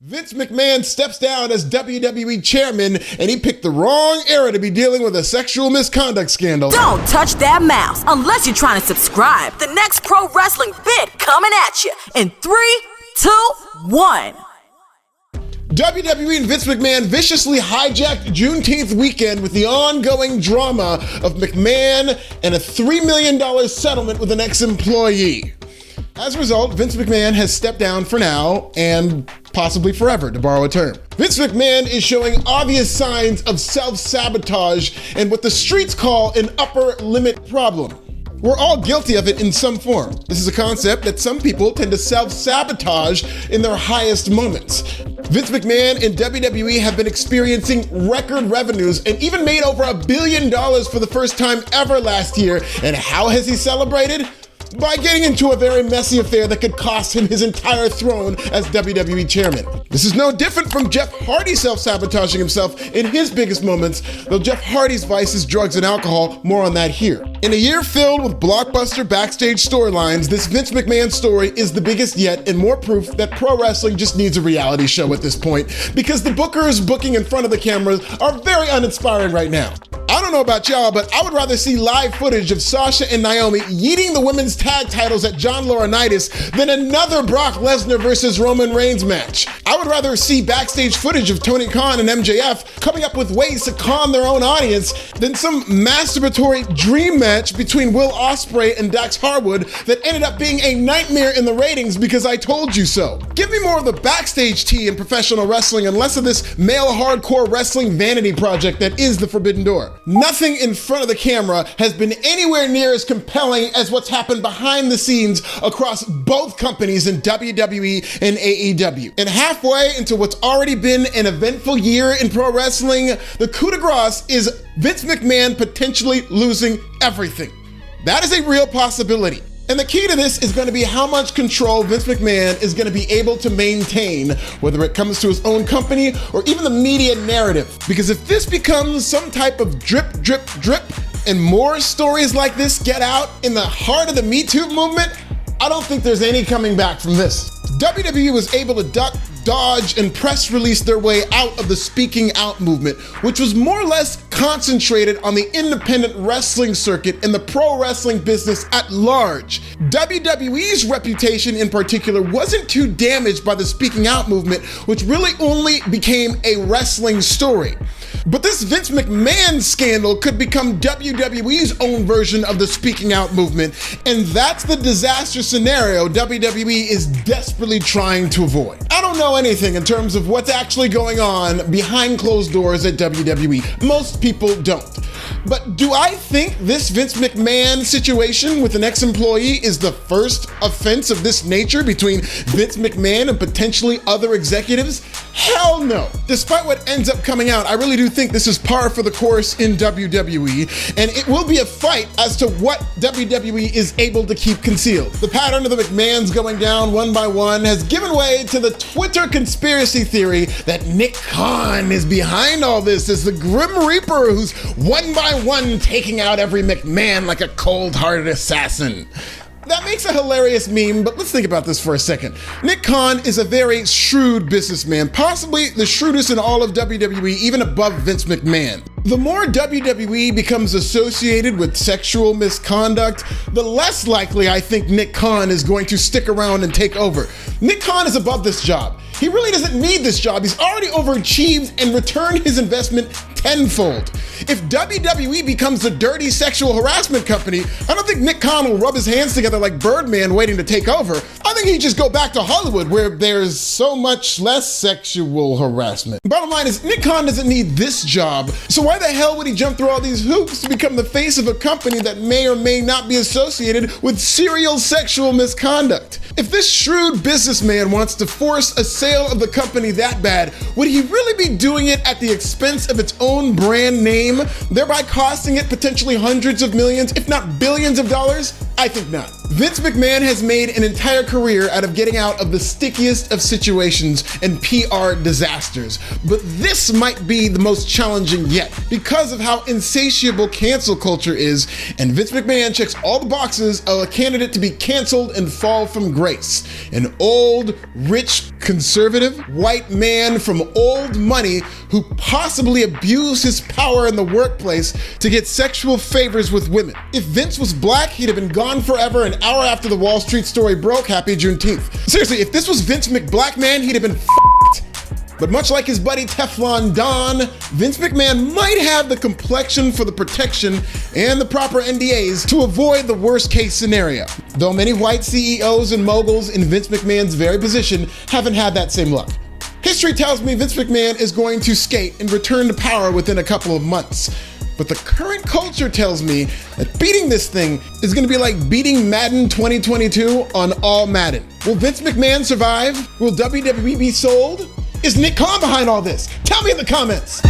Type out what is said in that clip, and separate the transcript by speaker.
Speaker 1: Vince McMahon steps down as WWE Chairman, and he picked the wrong era to be dealing with a sexual misconduct scandal.
Speaker 2: Don't touch that mouse unless you're trying to subscribe. The next pro wrestling vid coming at you in 3, 2, 1.
Speaker 1: WWE and Vince McMahon viciously hijacked Juneteenth weekend with the ongoing drama of McMahon and a $3 million settlement with an ex-employee. As a result, Vince McMahon has stepped down for now and possibly forever, to borrow a term. Vince McMahon is showing obvious signs of self-sabotage and what the streets call an upper limit problem. We're all guilty of it in some form. This is a concept that some people tend to self-sabotage in their highest moments. Vince McMahon and WWE have been experiencing record revenues and even made over $1 billion for the first time ever last year. And how has he celebrated? By getting into a very messy affair that could cost him his entire throne as WWE Chairman. This is no different from Jeff Hardy self-sabotaging himself in his biggest moments, though Jeff Hardy's vice is drugs and alcohol. More on that here. In a year filled with blockbuster backstage storylines, this Vince McMahon story is the biggest yet and more proof that pro wrestling just needs a reality show at this point, because the bookers booking in front of the cameras are very uninspiring right now. I don't know about y'all, but I would rather see live footage of Sasha and Naomi yeeting the women's tag titles at John Laurinaitis than another Brock Lesnar versus Roman Reigns match. I would rather see backstage footage of Tony Khan and MJF coming up with ways to con their own audience than some masturbatory dream match between Will Ospreay and Dax Harwood that ended up being a nightmare in the ratings because I told you so. Give me more of the backstage tea in professional wrestling and less of this male hardcore wrestling vanity project that is the Forbidden Door. Nothing in front of the camera has been anywhere near as compelling as what's happened behind the scenes across both companies in WWE and AEW. And halfway into what's already been an eventful year in pro wrestling, the coup de grace is Vince McMahon potentially losing everything. That is a real possibility. And the key to this is going to be how much control Vince McMahon is going to be able to maintain, whether it comes to his own company or even the media narrative. Because if this becomes some type of drip, drip, drip, and more stories like this get out in the heart of the Me Too movement, I don't think there's any coming back from this. WWE was able to duck, dodge, and press release their way out of the Speaking Out movement, which was more or less concentrated on the independent wrestling circuit and the pro wrestling business at large. WWE's reputation in particular wasn't too damaged by the Speaking Out movement, which really only became a wrestling story. But this Vince McMahon scandal could become WWE's own version of the Speaking Out movement, and that's the disaster scenario WWE is desperately trying to avoid. I don't know anything in terms of what's actually going on behind closed doors at WWE. Most people don't. But do I think this Vince McMahon situation with an ex-employee is the first offense of this nature between Vince McMahon and potentially other executives? Hell no. Despite what ends up coming out, I really do think this is par for the course in WWE, and it will be a fight as to what WWE is able to keep concealed. The pattern of the McMahons going down one by one has given way to the Twitter conspiracy theory that Nick Khan is behind all this as the Grim Reaper who's one by one taking out every McMahon like a cold-hearted assassin. That makes a hilarious meme, but let's think about this for a second. Nick Khan is a very shrewd businessman, possibly the shrewdest in all of WWE, even above Vince McMahon. The more WWE becomes associated with sexual misconduct, the less likely I think Nick Khan is going to stick around and take over. Nick Khan is above this job. He really doesn't need this job. He's already overachieved and returned his investment tenfold. If WWE becomes a dirty sexual harassment company, I don't think Nick Khan will rub his hands together like Birdman waiting to take over. I think he'd just go back to Hollywood where there's so much less sexual harassment. Bottom line is, Nick Khan doesn't need this job, so why the hell would he jump through all these hoops to become the face of a company that may or may not be associated with serial sexual misconduct? If this shrewd businessman wants to force a sale of the company that bad, would he really be doing it at the expense of its own brand name, thereby costing it potentially hundreds of millions, if not billions of dollars? I think not. Vince McMahon has made an entire career out of getting out of the stickiest of situations and PR disasters. But this might be the most challenging yet because of how insatiable cancel culture is, and Vince McMahon checks all the boxes of a candidate to be canceled and fall from grace. An old, rich, conservative, white man from old money who possibly abused his power in the workplace to get sexual favors with women. If Vince was black, he'd have been gone forever an hour after the Wall Street story broke. Happy Juneteenth. Seriously, if this was Vince McBlackman, he'd have been f***ed. But much like his buddy Teflon Don, Vince McMahon might have the complexion for the protection and the proper NDAs to avoid the worst case scenario. Though many white CEOs and moguls in Vince McMahon's very position haven't had that same luck. History tells me Vince McMahon is going to skate and return to power within a couple of months. But the current culture tells me that beating this thing is going to be like beating Madden 2022 on all Madden. Will Vince McMahon survive? Will WWE be sold? Is Nick Khan behind all this? Tell me in the comments.